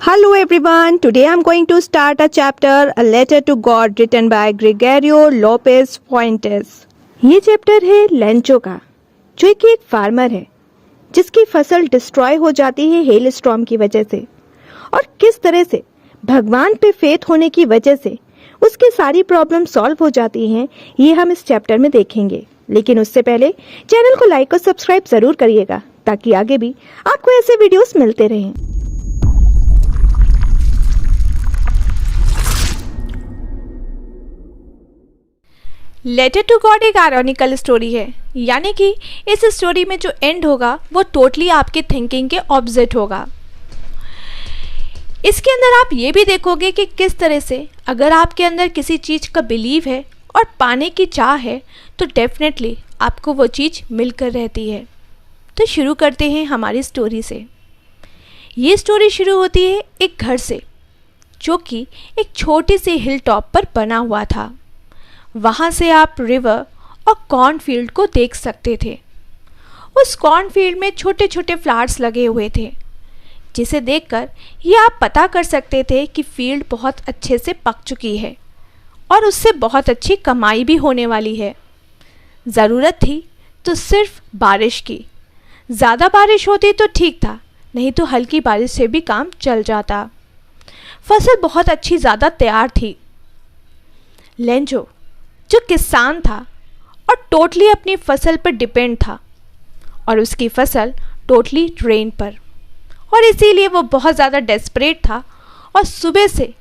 Hello everyone, today I'm going to start a chapter, A Letter to God written by Gregorio Lopez Fuentes. ये chapter है Lencho का, जो कि एक farmer है जिसकी फसल डिस्ट्रॉय हो जाती है हेल स्टॉर्म की वजह से, और किस तरह से भगवान पे फेथ होने की वजह से उसकी सारी प्रॉब्लम सॉल्व हो जाती हैं, ये हम इस चैप्टर में देखेंगे। लेकिन उससे पहले चैनल को लाइक और सब्सक्राइब जरूर करिएगा ताकि आगे भी आपको ऐसे वीडियोस मिलते रहें। लेटर टू गॉड एक आयरॉनिकल स्टोरी है, यानी कि इस स्टोरी में जो एंड होगा वो टोटली आपके थिंकिंग के ऑपोजिट होगा। इसके अंदर आप ये भी देखोगे कि किस तरह से अगर आपके अंदर किसी चीज़ का बिलीव है और पाने की चाह है तो डेफिनेटली आपको वो चीज़ मिलकर रहती है। तो शुरू करते हैं हमारी स्टोरी से। ये स्टोरी शुरू होती है एक घर से, जो कि एक छोटी सी हिल टॉप पर बना हुआ था। वहाँ से आप रिवर और कॉर्नफील्ड को देख सकते थे। उस कॉर्नफील्ड में छोटे छोटे फ्लावर्स लगे हुए थे, जिसे देखकर ये आप पता कर सकते थे कि फील्ड बहुत अच्छे से पक चुकी है और उससे बहुत अच्छी कमाई भी होने वाली है। ज़रूरत थी तो सिर्फ बारिश की। ज़्यादा बारिश होती तो ठीक था, नहीं तो हल्की बारिश से भी काम चल जाता। फसल बहुत अच्छी ज़्यादा तैयार थी। लेंचो जो किसान था और टोटली अपनी फसल पर डिपेंड था, और उसकी फसल टोटली रेन पर, और इसीलिए वो बहुत ज़्यादा डेस्परेट था और सुबह से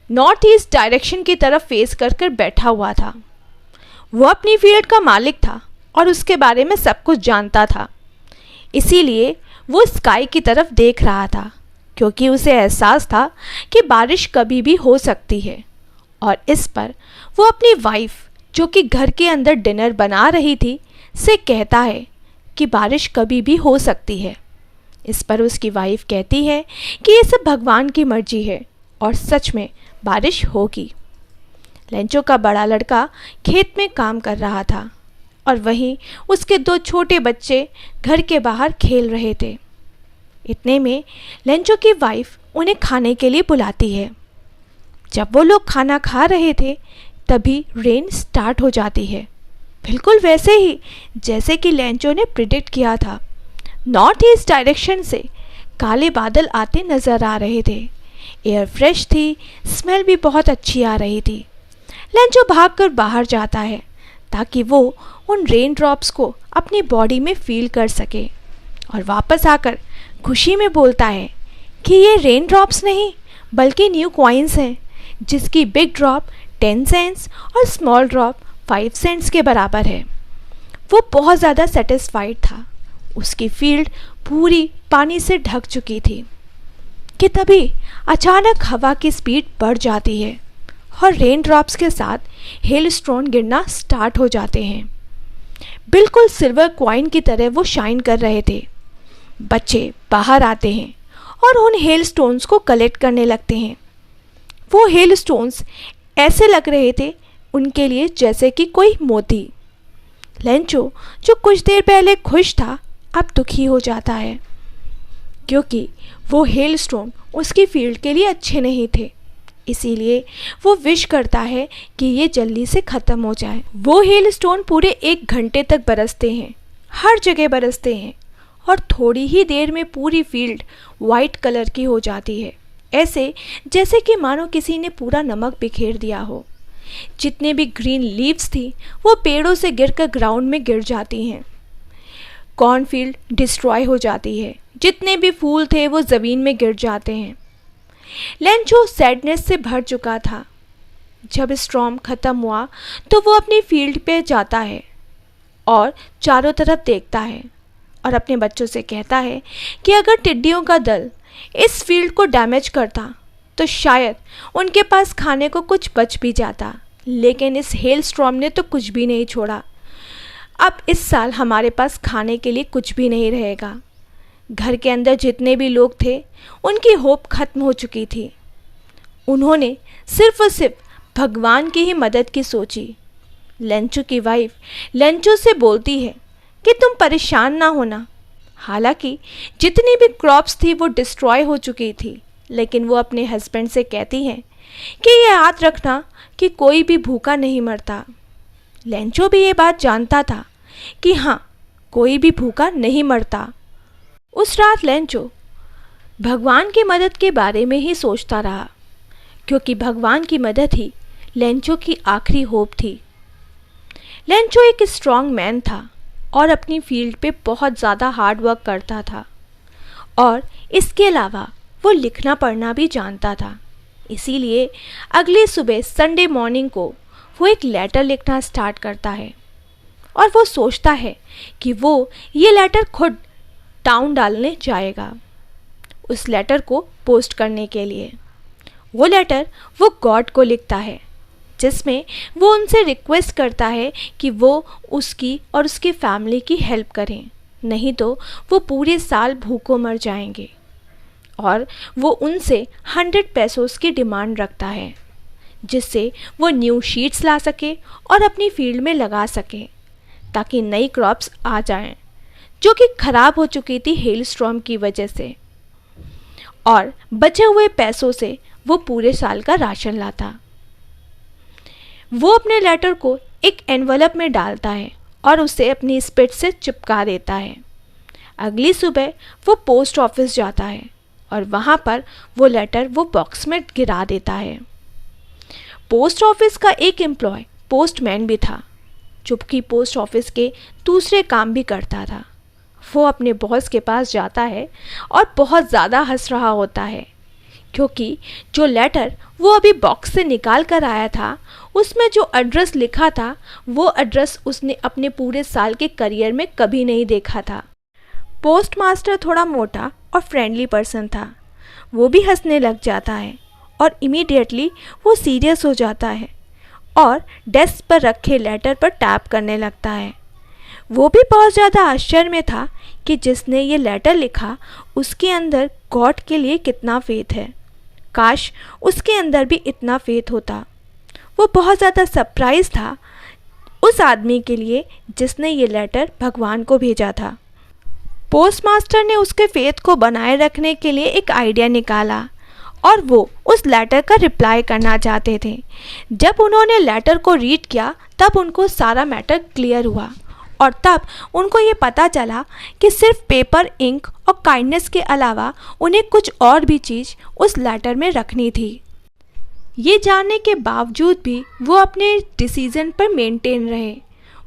नॉर्थ ईस्ट डायरेक्शन की तरफ फेस कर कर बैठा हुआ था। वो अपनी फील्ड का मालिक था और उसके बारे में सब कुछ जानता था, इसीलिए वो स्काई की तरफ देख रहा था, क्योंकि उसे एहसास था कि बारिश कभी भी हो सकती है। और इस पर वो अपनी वाइफ, जो कि घर के अंदर डिनर बना रही थी, से कहता है कि बारिश कभी भी हो सकती है। इस पर उसकी वाइफ कहती है कि ये सब भगवान की मर्जी है और सच में बारिश होगी। लेंचो का बड़ा लड़का खेत में काम कर रहा था और वहीं उसके दो छोटे बच्चे घर के बाहर खेल रहे थे। इतने में लेंचो की वाइफ उन्हें खाने के लिए बुलाती है। जब वो लोग खाना खा रहे थे तभी रेन स्टार्ट हो जाती है, बिल्कुल वैसे ही जैसे कि लेंचो ने प्रिडिक्ट किया था। नॉर्थ ईस्ट डायरेक्शन से काले बादल आते नज़र आ रहे थे। एयर फ्रेश थी, स्मेल भी बहुत अच्छी आ रही थी। लेंचो भागकर बाहर जाता है ताकि वो उन रेन ड्रॉप्स को अपनी बॉडी में फील कर सके, और वापस आकर खुशी में बोलता है कि ये रेन ड्रॉप्स नहीं बल्कि न्यू कॉइन्स हैं, जिसकी बिग ड्रॉप 10 सेंट्स और स्मॉल ड्रॉप 5 सेंट्स के बराबर है। वो बहुत ज़्यादा सेटिस्फाइड था। उसकी फील्ड पूरी पानी से ढक चुकी थी कि तभी अचानक हवा की स्पीड बढ़ जाती है और रेन ड्रॉप्स के साथ हेल स्टोन गिरना स्टार्ट हो जाते हैं। बिल्कुल सिल्वर कॉइन की तरह वो शाइन कर रहे थे। बच्चे बाहर आते हैं और उन हेल स्टोन्स को कलेक्ट करने लगते हैं। वो हेल स्टोन्स ऐसे लग रहे थे उनके लिए जैसे कि कोई मोती। लेंचो जो कुछ देर पहले खुश था, अब दुखी हो जाता है, क्योंकि वो हेल स्टोन उसकी फील्ड के लिए अच्छे नहीं थे। इसीलिए वो विश करता है कि ये जल्दी से ख़त्म हो जाए। वो हेल स्टोन पूरे 1 घंटे तक बरसते हैं, हर जगह बरसते हैं, और थोड़ी ही देर में पूरी फील्ड वाइट कलर की हो जाती है, ऐसे जैसे कि मानो किसी ने पूरा नमक बिखेर दिया हो। जितने भी ग्रीन लीव्स थी वो पेड़ों से गिरकर ग्राउंड में गिर जाती हैं। कॉर्नफील्ड डिस्ट्रॉय हो जाती है, जितने भी फूल थे वो ज़मीन में गिर जाते हैं। लेंचो सैडनेस से भर चुका था। जब स्टॉर्म ख़त्म हुआ तो वो अपनी फील्ड पे जाता है और चारों तरफ देखता है और अपने बच्चों से कहता है कि अगर टिड्डियों का दल इस फील्ड को डैमेज करता तो शायद उनके पास खाने को कुछ बच भी जाता, लेकिन इस हेल स्टॉर्म ने तो कुछ भी नहीं छोड़ा। अब इस साल हमारे पास खाने के लिए कुछ भी नहीं रहेगा। घर के अंदर जितने भी लोग थे उनकी होप खत्म हो चुकी थी। उन्होंने सिर्फ और सिर्फ भगवान की ही मदद की सोची। लेंचो की वाइफ लेंचो से बोलती है कि तुम परेशान ना होना, हालांकि जितनी भी क्रॉप्स थी वो डिस्ट्रॉय हो चुकी थी, लेकिन वो अपने हस्बैंड से कहती हैं कि ये याद रखना कि कोई भी भूखा नहीं मरता। लेंचो भी ये बात जानता था कि हाँ, कोई भी भूखा नहीं मरता। उस रात लेंचो भगवान की मदद के बारे में ही सोचता रहा, क्योंकि भगवान की मदद ही लेंचो की आखिरी होप थी। लेंचो एक स्ट्रॉन्ग मैन था और अपनी फील्ड पे बहुत ज़्यादा हार्ड वर्क करता था, और इसके अलावा वो लिखना पढ़ना भी जानता था। इसीलिए अगली सुबह संडे मॉर्निंग को वो एक लेटर लिखना स्टार्ट करता है, और वो सोचता है कि वो ये लेटर खुद टाउन डालने जाएगा उस लेटर को पोस्ट करने के लिए। वो लेटर वो गॉड को लिखता है, जिसमें वो उनसे रिक्वेस्ट करता है कि वो उसकी और उसकी फैमिली की हेल्प करें, नहीं तो वो पूरे साल भूखों मर जाएंगे। और वो उनसे 100 पेसोस की डिमांड रखता है, जिससे वो न्यू शीट्स ला सके और अपनी फील्ड में लगा सके, ताकि नई क्रॉप्स आ जाएं, जो कि ख़राब हो चुकी थी हेल स्टॉर्म की वजह से। और बचे हुए पैसों से वो पूरे साल का राशन लाता। वो अपने लेटर को एक एनवलप में डालता है और उसे अपनी स्पिट से चिपका देता है। अगली सुबह वो पोस्ट ऑफिस जाता है और वहाँ पर वो लेटर वो बॉक्स में गिरा देता है। पोस्ट ऑफिस का एक एम्प्लॉय पोस्टमैन भी था, जो कि पोस्ट ऑफिस के दूसरे काम भी करता था। वो अपने बॉस के पास जाता है और बहुत ज़्यादा हंस रहा होता है, क्योंकि जो लेटर वो अभी बॉक्स से निकाल कर आया था, उसमें जो एड्रेस लिखा था, वो एड्रेस उसने अपने पूरे साल के करियर में कभी नहीं देखा था। पोस्टमास्टर थोड़ा मोटा और फ्रेंडली पर्सन था। वो भी हंसने लग जाता है और इमीडिएटली वो सीरियस हो जाता है और डेस्क पर रखे लेटर पर टैप करने लगता है। वो भी बहुत ज़्यादा आश्चर्य में था कि जिसने ये लेटर लिखा उसके अंदर गॉड के लिए कितना फेथ है। काश उसके अंदर भी इतना फेथ होता। वो बहुत ज़्यादा सरप्राइज था उस आदमी के लिए जिसने ये लेटर भगवान को भेजा था। पोस्टमास्टर ने उसके फेथ को बनाए रखने के लिए एक आइडिया निकाला और वो उस लेटर का रिप्लाई करना चाहते थे। जब उन्होंने लेटर को रीड किया तब उनको सारा मैटर क्लियर हुआ और तब उनको ये पता चला कि सिर्फ पेपर, इंक और काइंडनेस के अलावा उन्हें कुछ और भी चीज़ उस लेटर में रखनी थी। ये जानने के बावजूद भी वो अपने डिसीज़न पर मेंटेन रहे।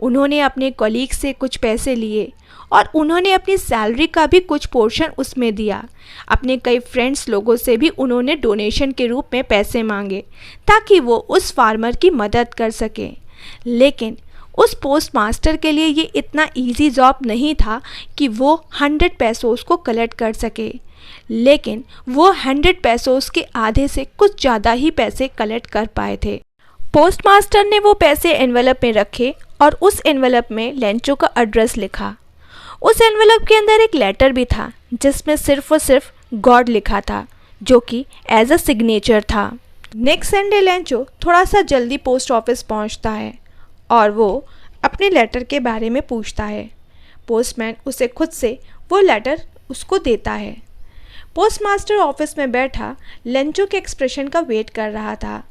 उन्होंने अपने कॉलीग से कुछ पैसे लिए और उन्होंने अपनी सैलरी का भी कुछ पोर्शन उसमें दिया। अपने कई फ्रेंड्स लोगों से भी उन्होंने डोनेशन के रूप में पैसे मांगे ताकि वो उस फार्मर की मदद कर सके। लेकिन उस पोस्ट मास्टर के लिए ये इतना इजी जॉब नहीं था कि वो 100 पेसोस को कलेक्ट कर सके, लेकिन वो 100 पेसोस के आधे से कुछ ज़्यादा ही पैसे कलेक्ट कर पाए थे। पोस्ट मास्टर ने वो पैसे एनवेलप में रखे और उस एनवेलप में लेंचो का एड्रेस लिखा। उस एनवेलप के अंदर एक लेटर भी था जिसमें सिर्फ और सिर्फ गॉड लिखा था, जो कि एज अ सिग्नेचर था। नेक्स्ट संडे लेंचो थोड़ा सा जल्दी पोस्ट ऑफिस पहुंचता है और वो अपने लेटर के बारे में पूछता है। पोस्टमैन उसे खुद से वो लेटर उसको देता है। पोस्टमास्टर ऑफिस में बैठा लेंचो के एक्सप्रेशन का वेट कर रहा था।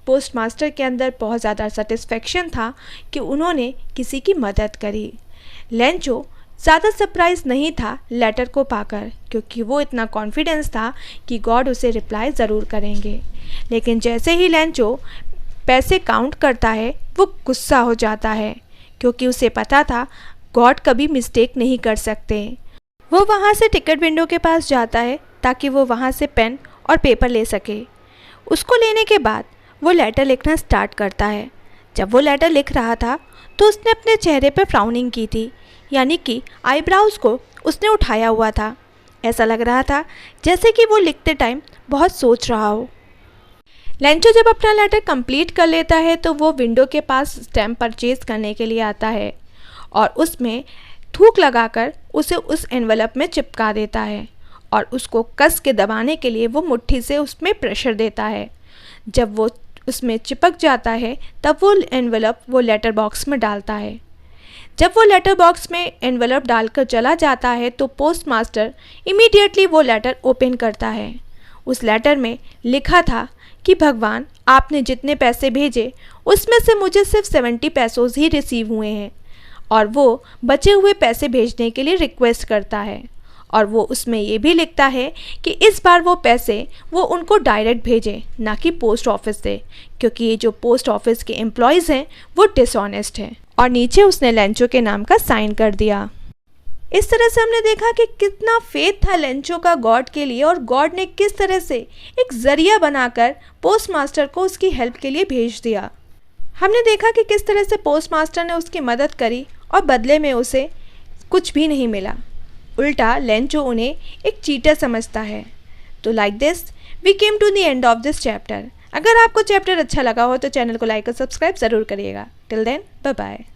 पोस्टमास्टर के अंदर बहुत ज़्यादा सेटिस्फेक्शन था कि उन्होंने किसी की मदद करी। लेंचो ज़्यादा सरप्राइज नहीं था लेटर को पाकर, क्योंकि वो इतना कॉन्फिडेंस था कि गॉड उसे रिप्लाई ज़रूर करेंगे। लेकिन जैसे ही लेंचो पैसे काउंट करता है वो गुस्सा हो जाता है, क्योंकि उसे पता था गॉड कभी मिस्टेक नहीं कर सकते। वो वहाँ से टिकट विंडो के पास जाता है ताकि वो वहाँ से पेन और पेपर ले सके। उसको लेने के बाद वो लेटर लिखना स्टार्ट करता है। जब वो लेटर लिख रहा था तो उसने अपने चेहरे पर फ्राउनिंग की थी, यानी कि आईब्राउज़ को उसने उठाया हुआ था। ऐसा लग रहा था जैसे कि वो लिखते टाइम बहुत सोच रहा हो। लेंचो जब अपना लेटर कंप्लीट कर लेता है तो वो विंडो के पास स्टैम्प परचेज करने के लिए आता है और उसमें थूक लगाकर उसे उस एनवेलप में चिपका देता है और उसको कस के दबाने के लिए वो मुट्ठी से उसमें प्रेशर देता है। जब वो उसमें चिपक जाता है तब वो एनवेलप वो लेटर बॉक्स में डालता है। जब वो लेटर बॉक्स में एनवेलप डालकर चला जाता है तो पोस्ट मास्टर इमीडिएटली वो लेटर ओपन करता है। उस लेटर में लिखा था कि भगवान, आपने जितने पैसे भेजे उसमें से मुझे सिर्फ 70 पैसों ही रिसीव हुए हैं, और वो बचे हुए पैसे भेजने के लिए रिक्वेस्ट करता है। और वो उसमें ये भी लिखता है कि इस बार वो पैसे वो उनको डायरेक्ट भेजें, ना कि पोस्ट ऑफिस से, क्योंकि ये जो पोस्ट ऑफिस के एम्प्लॉयज़ हैं वो डिसऑनेस्ट हैं। और नीचे उसने लेंचो के नाम का साइन कर दिया। इस तरह से हमने देखा कि कितना फेथ था लेंचो का गॉड के लिए, और गॉड ने किस तरह से एक ज़रिया बनाकर पोस्ट मास्टर को उसकी हेल्प के लिए भेज दिया। हमने देखा कि किस तरह से पोस्ट मास्टर ने उसकी मदद करी और बदले में उसे कुछ भी नहीं मिला, उल्टा लेंचो उन्हें एक चीटर समझता है। तो like this we came to the end of this chapter. अगर आपको चैप्टर अच्छा लगा हो तो चैनल को लाइक और सब्सक्राइब ज़रूर करिएगा। Till then bye bye.